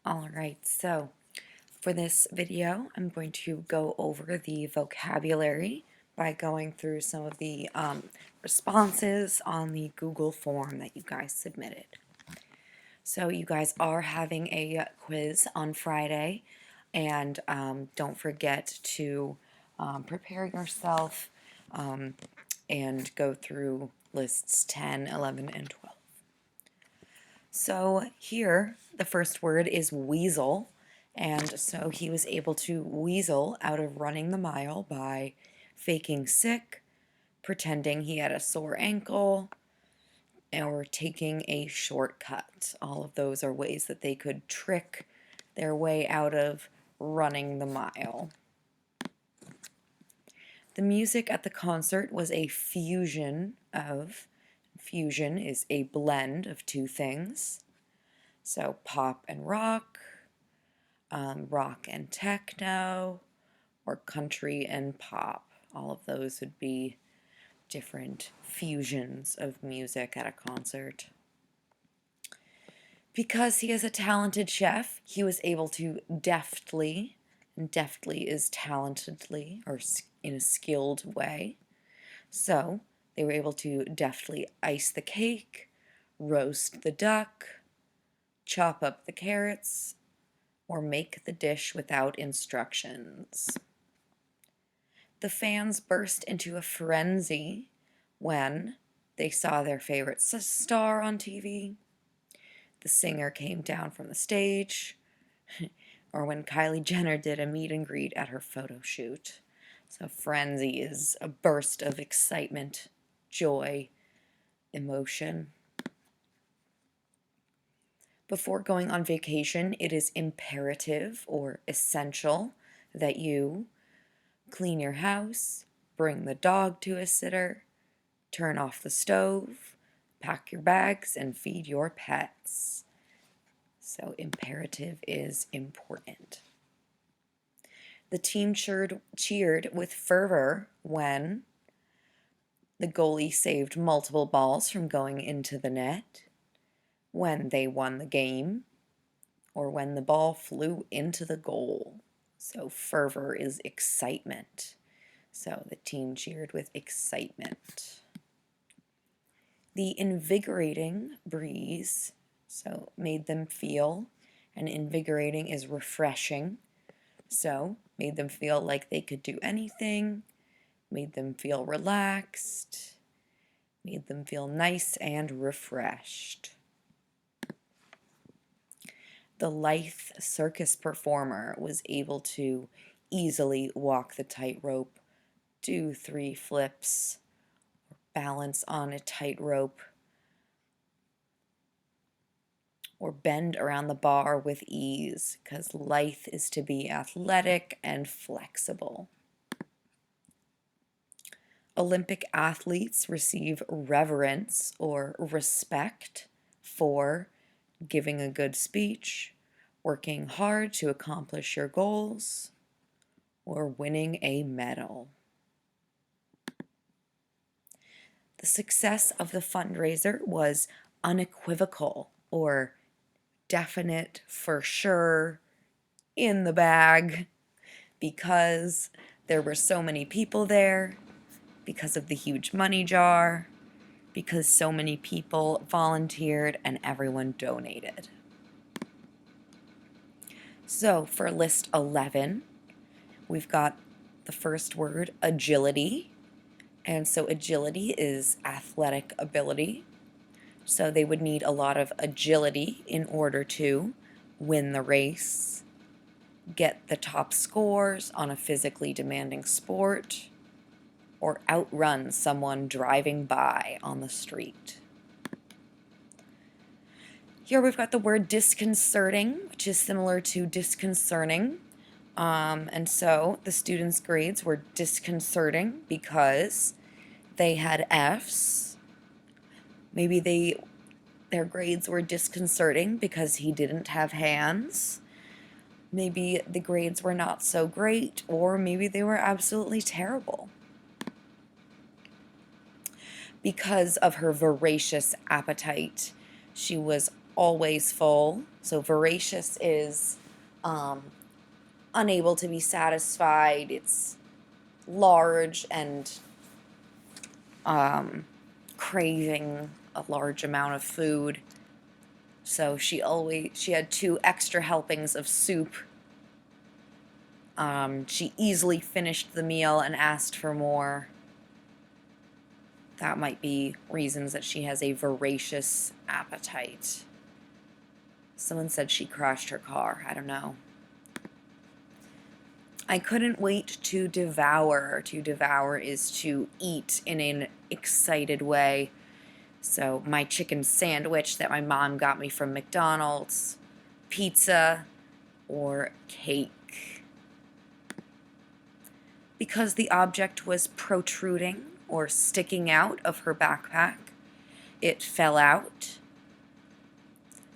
Alright, so for this video, I'm going to go over the vocabulary by going through some of the responses on the Google form that you guys submitted. So you guys are having a quiz on Friday, and don't forget to prepare yourself and go through lists 10, 11, and 12. So here, the first word is weasel, and so he was able to weasel out of running the mile by faking sick, pretending he had a sore ankle, or taking a shortcut. All of those are ways that they could trick their way out of running the mile. The music at the concert was a fusion is a blend of two things. So pop and rock and techno, or country and pop. All of those would be different fusions of music at a concert. Because he is a talented chef, he was able to deftly, and deftly is talentedly, or in a skilled way. So they were able to deftly ice the cake, roast the duck, chop up the carrots, or make the dish without instructions. The fans burst into a frenzy when they saw their favorite star on TV, the singer came down from the stage, or when Kylie Jenner did a meet and greet at her photo shoot. So frenzy is a burst of excitement, joy, emotion. Before going on vacation, it is imperative or essential that you clean your house, bring the dog to a sitter, turn off the stove, pack your bags, and feed your pets. So imperative is important. The team cheered with fervor when the goalie saved multiple balls from going into the net, when they won the game, or when the ball flew into the goal. So fervor is excitement. So the team cheered with excitement. The invigorating breeze, so made them feel, and invigorating is refreshing. So made them feel like they could do anything, made them feel relaxed, made them feel nice and refreshed. The lithe circus performer was able to easily walk the tightrope, do 3 flips, or balance on a tightrope, or bend around the bar with ease, because lithe is to be athletic and flexible. Olympic athletes receive reverence or respect for giving a good speech, working hard to accomplish your goals, or winning a medal. The success of the fundraiser was unequivocal or definite, for sure, in the bag, because there were so many people there, because of the huge money jar, because so many people volunteered and everyone donated. So for list 11, we've got the first word, agility. And so agility is athletic ability. So they would need a lot of agility in order to win the race, get the top scores on a physically demanding sport, or outrun someone driving by on the street. Here we've got the word disconcerting, which is similar to disconcerting. And so the students' grades were disconcerting because they had Fs. Maybe their grades were disconcerting because he didn't have hands. Maybe the grades were not so great, or maybe they were absolutely terrible. Because of her voracious appetite, she was always full. So voracious is um, unable to be satisfied. It's large and craving a large amount of food. So she had 2 extra helpings of soup. She easily finished the meal and asked for more. That might be reasons that she has a voracious appetite. Someone said she crashed her car. I don't know. I couldn't wait to devour. To devour is to eat in an excited way. So my chicken sandwich that my mom got me from McDonald's, pizza, or cake. Because the object was protruding or sticking out of her backpack, it fell out.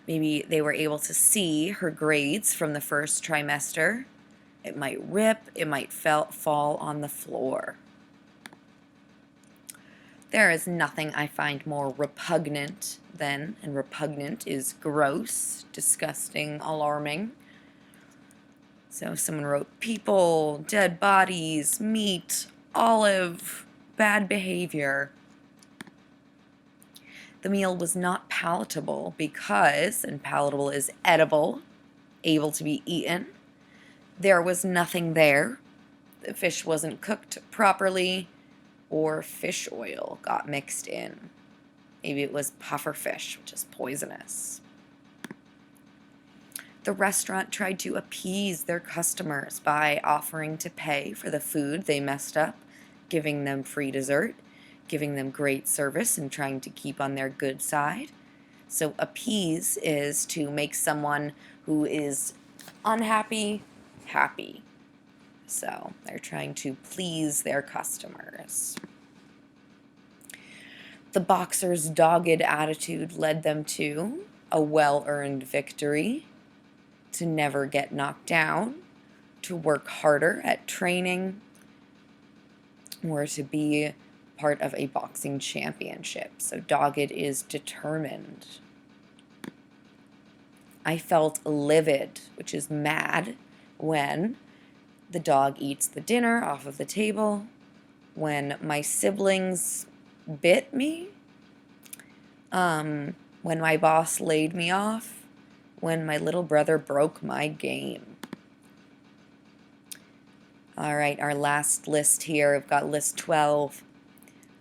Maybe they were able to see her grades from the first trimester. It might rip, it might fall on the floor. There is nothing I find more repugnant than, and repugnant is gross, disgusting, alarming. So someone wrote people, dead bodies, meat, olive, bad behavior. The meal was not palatable because, and palatable is edible, able to be eaten. There was nothing there. The fish wasn't cooked properly, or fish oil got mixed in. Maybe it was puffer fish, which is poisonous. The restaurant tried to appease their customers by offering to pay for the food they messed up, giving them free dessert, giving them great service, and trying to keep on their good side. So appease is to make someone who is unhappy happy. So they're trying to please their customers. The boxer's dogged attitude led them to a well-earned victory, to never get knocked down, to work harder at training, or to be part of a boxing championship. So dogged is determined. I felt livid, which is mad, when the dog eats the dinner off of the table, when my siblings bit me, when my boss laid me off, when my little brother broke my game. All right, our last list here, I've got list 12.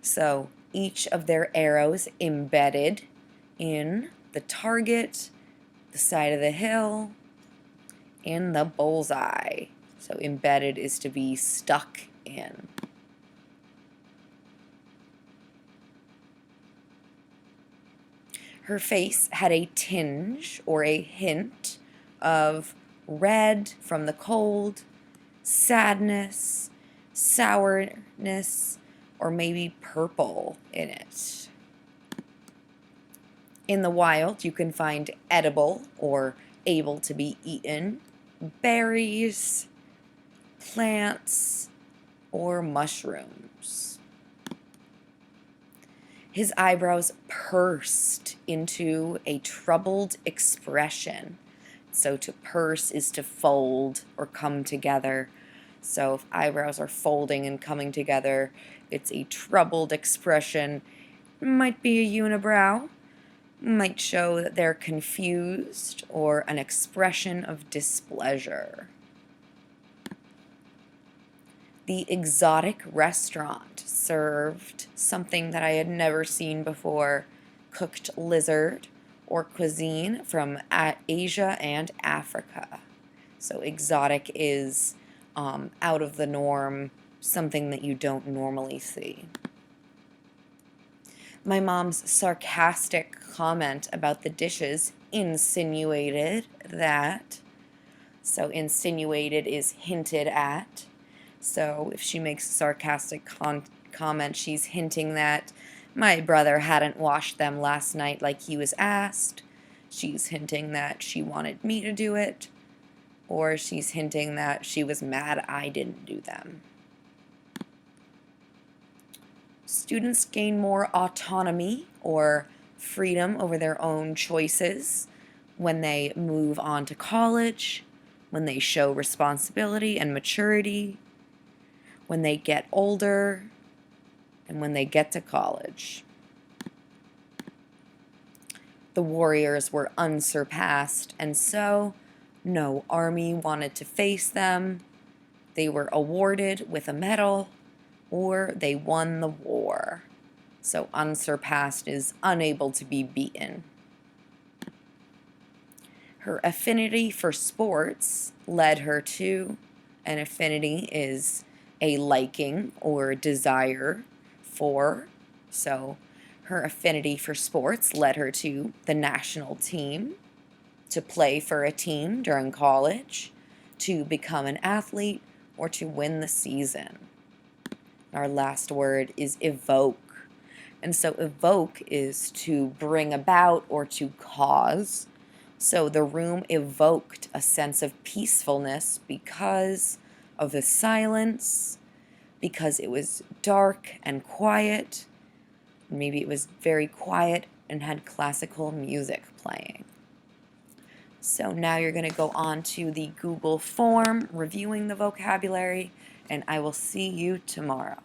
So each of their arrows embedded in the target, the side of the hill, and the bullseye. So embedded is to be stuck in. Her face had a tinge or a hint of red from the cold, sadness, sourness, or maybe purple in it. In the wild, you can find edible or able to be eaten berries, plants, or mushrooms. His eyebrows pursed into a troubled expression. So to purse is to fold or come together. So if eyebrows are folding and coming together, it's a troubled expression. Might be a unibrow. Might show that they're confused or an expression of displeasure. The exotic restaurant served something that I had never seen before, cooked lizard or cuisine from Asia and Africa. So exotic is out of the norm, something that you don't normally see. My mom's sarcastic comment about the dishes insinuated that, so insinuated is hinted at. So if she makes a sarcastic comment, she's hinting that my brother hadn't washed them last night like he was asked. She's hinting that she wanted me to do it. Or she's hinting that she was mad I didn't do them. Students gain more autonomy or freedom over their own choices when they move on to college, when they show responsibility and maturity, when they get older, and when they get to college. The warriors were unsurpassed, and so no army wanted to face them. They were awarded with a medal, or they won the war. So unsurpassed is unable to be beaten. Her affinity for sports led her to, an affinity is a liking or desire for, so her affinity for sports led her to the national team, to play for a team during college, to become an athlete, or to win the season. Our last word is evoke. And so evoke is to bring about or to cause. So the room evoked a sense of peacefulness because of the silence, because it was dark and quiet. Maybe it was very quiet and had classical music playing. So now you're going to go on to the Google form, reviewing the vocabulary, and I will see you tomorrow.